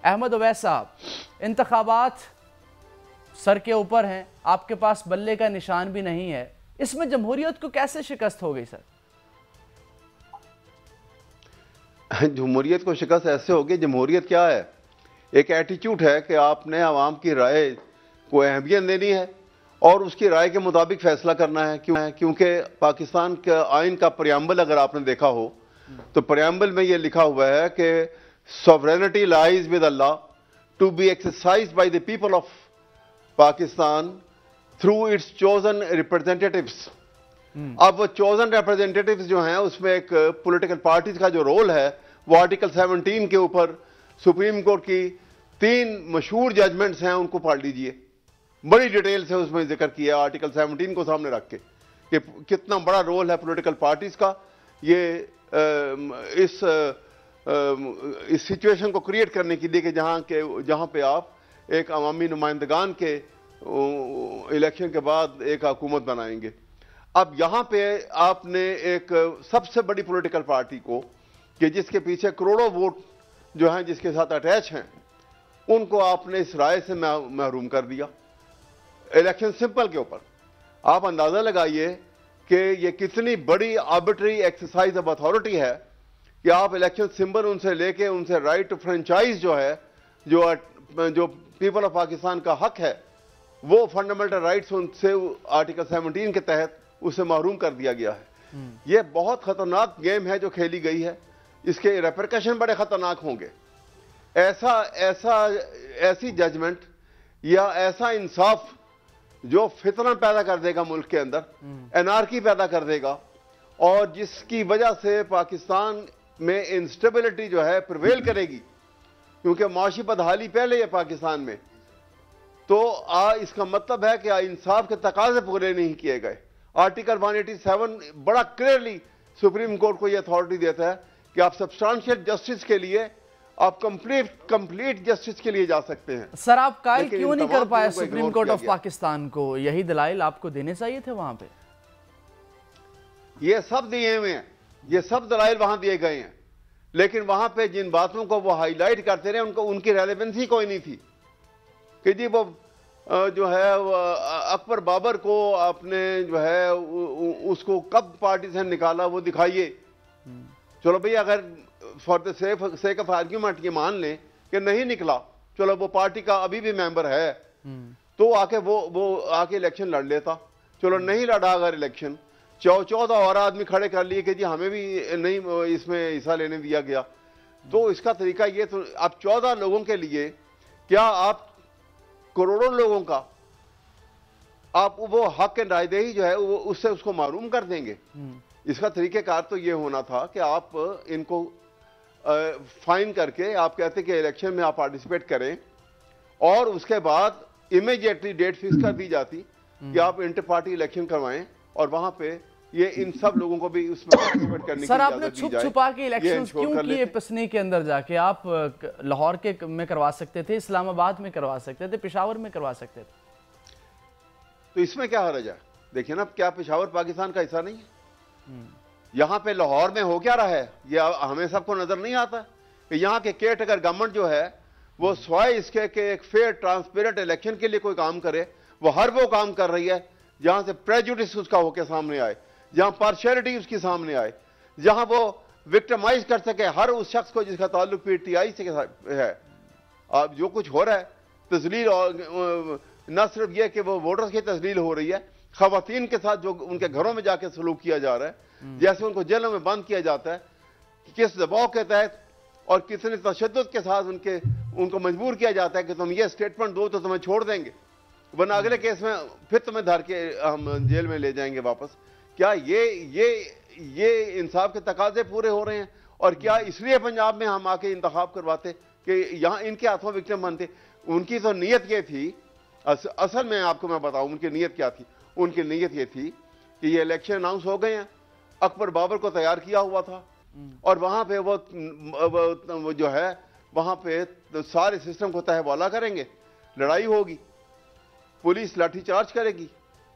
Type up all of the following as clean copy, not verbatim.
अहमद उवैस साहब, इंतखाबात सर के ऊपर हैं, आपके पास बल्ले का निशान भी नहीं है, इसमें जमहूरियत को कैसे शिकस्त हो गई सर? जमहूरियत को शिकस्त ऐसे होगी, जमहूरियत क्या है? एक एटीट्यूड है कि आपने आवाम की राय को अहमियत देनी है और उसकी राय के मुताबिक फैसला करना है। क्योंकि पाकिस्तान के आइन का प्रियम्बल अगर आपने देखा हो तो प्रियम्बल में यह लिखा हुआ है कि sovereignty lies with Allah to be exercised by the people of Pakistan through its chosen representatives. अब वो चोजन रिप्रेजेंटेटिव्स जो हैं उसमें एक पॉलिटिकल पार्टीज का जो रोल है वो आर्टिकल 17 के ऊपर सुप्रीम कोर्ट की 3 मशहूर जजमेंट्स हैं, उनको पढ़ लीजिए, बड़ी डिटेल से उसमें जिक्र किया आर्टिकल 17 को सामने रख के कि कितना बड़ा रोल है पॉलिटिकल पार्टीज का ये इस सिचुएशन को क्रिएट करने के लिए कि जहां पे आप एक अवामी नुमाइंदगान के इलेक्शन के बाद एक हुकूमत बनाएंगे। अब यहां पे आपने एक सबसे बड़ी पॉलिटिकल पार्टी को कि जिसके पीछे करोड़ों वोट जो हैं जिसके साथ अटैच हैं, उनको आपने इस राय से महरूम कर दिया इलेक्शन सिंपल के ऊपर। आप अंदाजा लगाइए कि ये कितनी बड़ी आर्बिट्री एक्सरसाइज ऑफ अथॉरिटी है कि आप इलेक्शन सिंबल उनसे लेके उनसे राइट टू फ्रेंचाइज जो है, जो पीपल ऑफ पाकिस्तान का हक है, वो फंडामेंटल राइट्स उनसे आर्टिकल 17 के तहत उसे महरूम कर दिया गया है। ये बहुत खतरनाक गेम है जो खेली गई है, इसके रेपरकशन बड़े खतरनाक होंगे। ऐसी जजमेंट या ऐसा इंसाफ जो फितना पैदा कर देगा मुल्क के अंदर, एनार्की पैदा कर देगा और जिसकी वजह से पाकिस्तान में इंस्टेबिलिटी जो है प्रिवेल करेगी, क्योंकि माशी बदहाली पहले है पाकिस्तान में। तो इसका मतलब है कि इंसाफ के तकाजे पूरे नहीं किए गए। आर्टिकल 187 बड़ा क्लियरली सुप्रीम कोर्ट को यह अथॉरिटी देता है कि आप सब्सटेंशियल जस्टिस के लिए आप कंप्लीट जस्टिस के लिए जा सकते हैं। सर आप कायल क्यों नहीं कर पाए सुप्रीम कोर्ट ऑफ पाकिस्तान को? यही दलाइल आपको देने चाहिए थे वहां पे। ये सब दिए हुए हैं, ये सब दलाइल वहां दिए गए हैं, लेकिन वहां पे जिन बातों को वो हाईलाइट करते रहे उनकी रेलेवेंसी कोई नहीं थी कि जी वो जो है अकबर बाबर को आपने जो है उसको कब पार्टी से निकाला वो दिखाइए। चलो भाई, अगर for the sake of argument ये मान लें कि नहीं निकला, चलो वो पार्टी का अभी भी मेंबर है तो आके वो आके इलेक्शन लड़ लेता। चलो नहीं लड़ा अगर इलेक्शन, 14 और आदमी खड़े कर लिए कि जी हमें भी नहीं इसमें हिस्सा लेने दिया गया, तो इसका तरीका ये तो अब 14 लोगों के लिए क्या आप करोड़ों लोगों का आप वो हक एंड रायदेही जो है उससे उसको मारूम कर देंगे? इसका तरीकेकार तो ये होना था कि आप इनको फाइन करके आप कहते कि इलेक्शन में आप पार्टिसिपेट करें और उसके बाद इमीडिएटली डेट फिक्स कर दी जाती कि आप इंटर पार्टी इलेक्शन करवाएं और वहां पे ये इन सब लोगों को भी उसमें पार्टिसिपेट करने सर आपने छुप छुपा के इलेक्शंस क्यों किए? पसनी के अंदर जाके आप लाहौर के में करवा सकते थे, इस्लामाबाद में करवा सकते थे, पेशावर में करवा सकते थे, तो इसमें क्या हर्ज है? देखिए ना, क्या पेशावर पाकिस्तान का हिस्सा नहीं है? यहां पे लाहौर में हो क्या रहा है ये हमें सबको नजर नहीं आता कि यहां के केयरटेकर गवर्नमेंट जो है वो स्वाय इसके कि एक फेयर ट्रांसपेरेंट इलेक्शन के लिए कोई काम करे, वो हर वो काम कर रही है जहां से प्रेजुडिस उसका होकर सामने आए, जहां पार्शियलिटी उसकी सामने आए, जहां वो विक्टिमाइज कर सके हर उस शख्स को जिसका ताल्लुक पीटीआई से है। अब जो कुछ हो रहा है तस्लील, और न सिर्फ यह कि वो वोटर्स की तस्लील हो रही है, खवातीन के साथ जो उनके घरों में जाके सलूक किया जा रहा है, जैसे उनको जेलों में बंद किया जाता है, किस दबाव के तहत और कितने तशद्दुद के साथ उनको मजबूर किया जाता है कि तुम ये स्टेटमेंट दो तो तुम्हें छोड़ देंगे, वरना अगले केस में फिर तुम्हें धर के हम जेल में ले जाएंगे वापस। क्या ये इंसाफ के तकाजे पूरे हो रहे हैं? और क्या इसलिए पंजाब में हम आके इंतखाब करवाते कि यहाँ इनके हाथों विक्टिम बनते? उनकी तो नीयत ये थी, असल में आपको मैं बताऊं उनकी नीयत क्या थी। उनकी नीयत ये थी कि ये इलेक्शन अनाउंस हो गए हैं, अकबर बाबर को तैयार किया हुआ था और वहां पे वो जो है वहां पे सारे सिस्टम को तहवाला करेंगे, लड़ाई होगी, पुलिस लाठीचार्ज करेगी,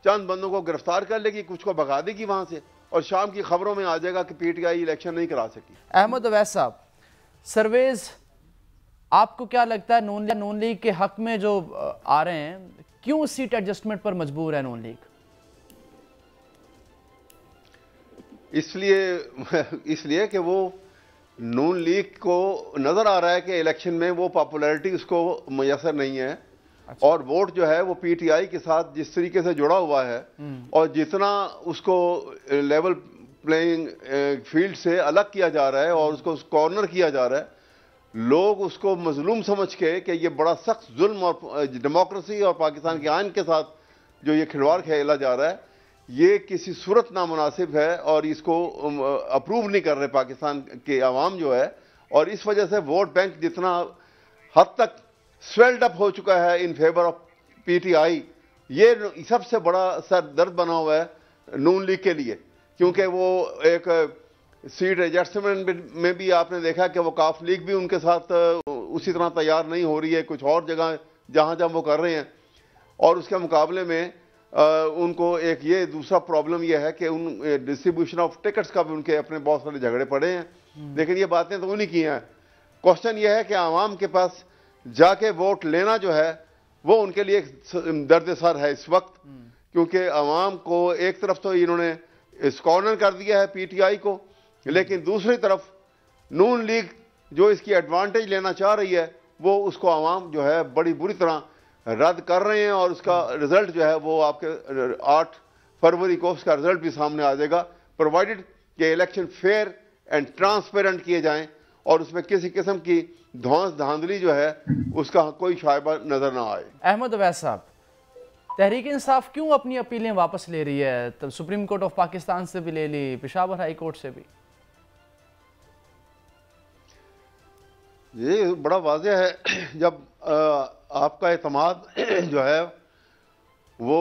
चंद बंदों को गिरफ्तार कर लेगी, कुछ को भगा देगी वहां से, और शाम की खबरों में आ जाएगा कि पीटीआई इलेक्शन नहीं करा सकी। अहमद उवैस साहब, सर्वेज आपको क्या लगता है नून लीग के हक में जो आ रहे हैं, क्यों सीट एडजस्टमेंट पर मजबूर है नून लीग? इसलिए कि वो नून लीग को नजर आ रहा है कि इलेक्शन में वो पॉपुलैरिटी उसको मुयसर नहीं है। अच्छा। और वोट जो है वो पीटीआई के साथ जिस तरीके से जुड़ा हुआ है और जितना उसको लेवल प्लेइंग फील्ड से अलग किया जा रहा है और उसको कॉर्नर किया जा रहा है, लोग उसको मजलूम समझ के कि ये बड़ा सख्त जुल्म और डेमोक्रेसी और पाकिस्तान के आइन के साथ जो ये खिलवाड़ खेला जा रहा है, ये किसी सूरत नामुनासिब है और इसको अप्रूव नहीं कर रहे पाकिस्तान के अवाम जो है। और इस वजह से वोट बैंक जितना हद तक स्वेल्ड अप हो चुका है इन फेवर ऑफ पीटीआई, ये सबसे बड़ा सर दर्द बना हुआ है नून लीग के लिए, क्योंकि वो एक सीट एडजस्टमेंट में भी आपने देखा कि वो काफ लीग भी उनके साथ उसी तरह तैयार नहीं हो रही है, कुछ और जगह जहां जहां वो कर रहे हैं। और उसके मुकाबले में उनको एक ये दूसरा प्रॉब्लम ये है कि उन डिस्ट्रीब्यूशन ऑफ टिकट्स का भी उनके अपने बहुत सारे झगड़े पड़े हैं। लेकिन ये बातें तो उन्हीं की हैं। क्वेश्चन ये है कि आवाम के पास जाके वोट लेना जो है वो उनके लिए एक दर्द सर है इस वक्त, क्योंकि आवाम को एक तरफ तो इन्होंने कॉर्नर कर दिया है पीटीआई को, लेकिन दूसरी तरफ नून लीग जो इसकी एडवांटेज लेना चाह रही है वो उसको आवाम जो है बड़ी बुरी तरह रद्द कर रहे हैं। और उसका रिजल्ट जो है वो आपके 8 फरवरी को उसका रिजल्ट भी सामने आ जाएगा, प्रोवाइडेड कि इलेक्शन फेयर एंड ट्रांसपेरेंट किए जाएं और उसमें किसी किस्म की धौंस धांधली जो है उसका कोई शायबा नजर ना आए। अहमद अवैस साहब, तहरीक इंसाफ क्यों अपनी अपीलें वापस ले रही है? तब सुप्रीम कोर्ट ऑफ पाकिस्तान से भी ले ली, पेशावर हाई कोर्ट से भी। ये बड़ा वाज़ेह है, जब आपका एतमाद जो है वो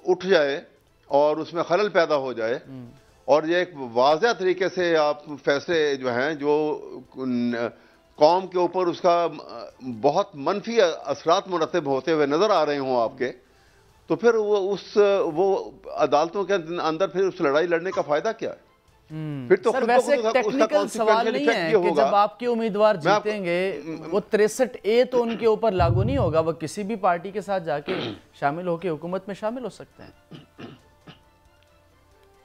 उठ जाए और उसमें खलल पैदा हो जाए और ये एक वाज़ेह तरीके से आप फैसले जो हैं जो कौम के ऊपर उसका बहुत मनफी असरात मुरतब होते हुए नजर आ रहे हों आपके, तो फिर वो अदालतों के अंदर फिर उस लड़ाई लड़ने का फायदा क्या है? फिर तो सर वैसे टेक्निकल सवाल नहीं है कि जब आपके उम्मीदवार जीतेंगे वो 63A तो उनके ऊपर लागू नहीं होगा, वो किसी भी पार्टी के साथ जाके शामिल होकर हुकूमत में शामिल हो सकते हैं।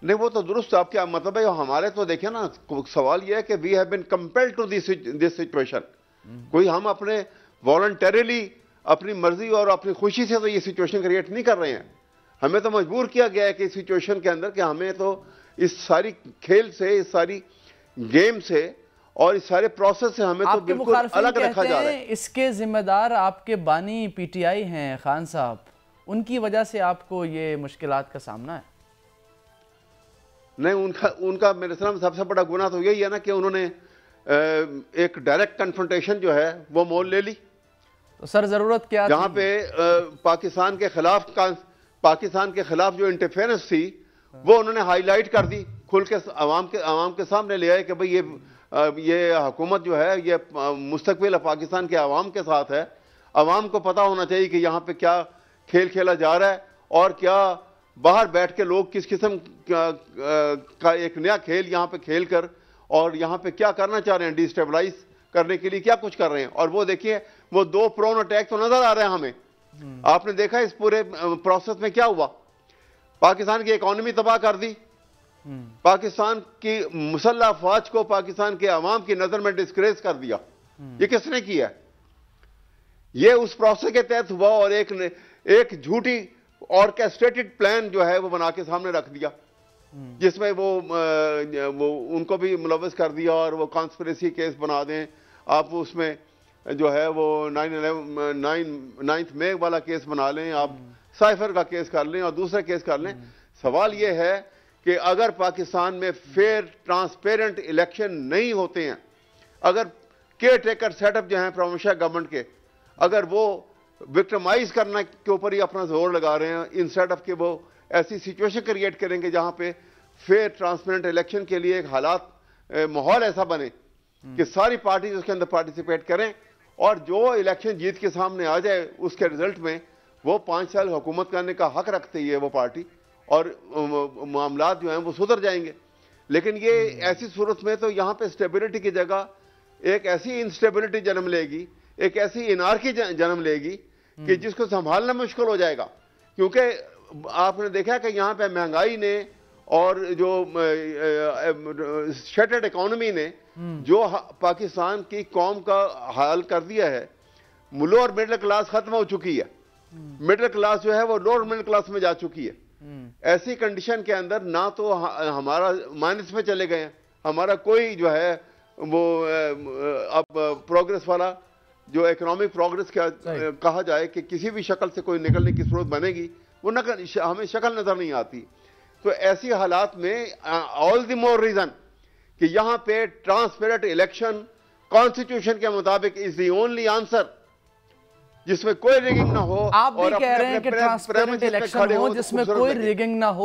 नहीं, वो तो दुरुस्त आपके मतलब है। हमारे तो देखिए ना, सवाल यह है कि we have been compelled to this situation. कोई हम अपने वॉलंटरीली अपनी मर्जी और अपनी खुशी से तो ये सिचुएशन क्रिएट नहीं कर रहे हैं। हमें तो मजबूर किया गया है कि इस सिचुएशन के अंदर कि हमें तो इस सारी खेल से, इस सारी गेम से और इस सारे प्रोसेस से हमें तो बिल्कुल अलग रखा जा रहा है। इसके जिम्मेदार आपके बानी पीटीआई हैं खान साहब, उनकी वजह से आपको ये मुश्किलात का सामना है। नहीं, उनका मेरे सामने सबसे बड़ा गुनाह तो यही है ना कि उन्होंने एक डायरेक्ट कन्फ्रंटेशन जो है वो मोल ले ली। तो सर जरूरत क्या जहां पे पाकिस्तान के खिलाफ जो इंटरफेरेंस थी वो उन्होंने हाईलाइट कर दी, खुल के आवाम के सामने ले आए कि भाई ये हुकूमत जो है ये मुस्तकबिल पाकिस्तान के आवाम के साथ है। आवाम को पता होना चाहिए कि यहाँ पे क्या खेल खेला जा रहा है और क्या बाहर बैठ के लोग किस किस्म का एक नया खेल यहाँ पे खेल कर और यहाँ पे क्या करना चाह रहे हैं, डिस्टेबलाइज करने के लिए क्या कुछ कर रहे हैं। और वो देखिए, वो 2 प्रोन अटैक तो नजर आ रहे हैं हमें। आपने देखा इस पूरे प्रोसेस में क्या हुआ, पाकिस्तान की इकोनॉमी तबाह कर दी, पाकिस्तान की मुसल्लह अफवाज को पाकिस्तान के अवाम की नजर में डिस्ग्रेस कर दिया। ये किसने किया? ये उस प्रोसेस के तहत हुआ और एक झूठी ऑर्केस्ट्रेटेड प्लान जो है वो बना के सामने रख दिया, जिसमें वो उनको भी मुलव्वस कर दिया और वो कॉन्स्पिरेसी केस बना दें आप, उसमें जो है वो 9 मई वाला केस बना लें, आप साइफर का केस कर लें और दूसरे केस कर लें। सवाल ये है कि अगर पाकिस्तान में फेयर ट्रांसपेरेंट इलेक्शन नहीं होते हैं, अगर केयर टेकर सेटअप जो है प्रोविंशियल गवर्नमेंट के, अगर वो विक्टिमाइज करने के ऊपर ही अपना जोर लगा रहे हैं इंस्टेड ऑफ कि वो ऐसी सिचुएशन क्रिएट करेंगे जहां पे फेयर ट्रांसपेरेंट इलेक्शन के लिए एक हालात माहौल ऐसा बने कि सारी पार्टी उसके अंदर पार्टिसिपेट करें और जो इलेक्शन जीत के सामने आ जाए उसके रिजल्ट में वो 5 साल हुकूमत करने का हक रखती है वो पार्टी और मामलात जो हैं वो सुधर जाएंगे। लेकिन ये ऐसी सूरत में तो यहाँ पे स्टेबिलिटी की जगह एक ऐसी इंस्टेबिलिटी जन्म लेगी एक ऐसी इनारकी जन्म लेगी कि जिसको संभालना मुश्किल हो जाएगा। क्योंकि आपने देखा कि यहाँ पे महंगाई ने और जो शटर्ड इकोनॉमी ने जो पाकिस्तान की कौम का हाल कर दिया है, लोअर मिडिल क्लास खत्म हो चुकी है, मिडिल क्लास जो है वो लोअर मिडिल क्लास में जा चुकी है। ऐसी कंडीशन के अंदर ना तो हमारा माइनस में चले गए हैं, हमारा कोई जो है वो अब प्रोग्रेस वाला जो इकोनॉमिक प्रोग्रेस कहा जाए कि किसी भी शक्ल से कोई निकलने की सूरत बनेगी, वो हमें शक्ल नजर नहीं आती। तो ऐसी हालात में ऑल द मोर रीजन कि यहां पे ट्रांसपेरेंट इलेक्शन कॉन्स्टिट्यूशन के मुताबिक इज द ओनली आंसर, जिसमें कोई रिगिंग ना हो। आप भी कह रहे हैं कि ट्रांसपेरेंट इलेक्शन हो जिसमें कोई रिगिंग ना हो।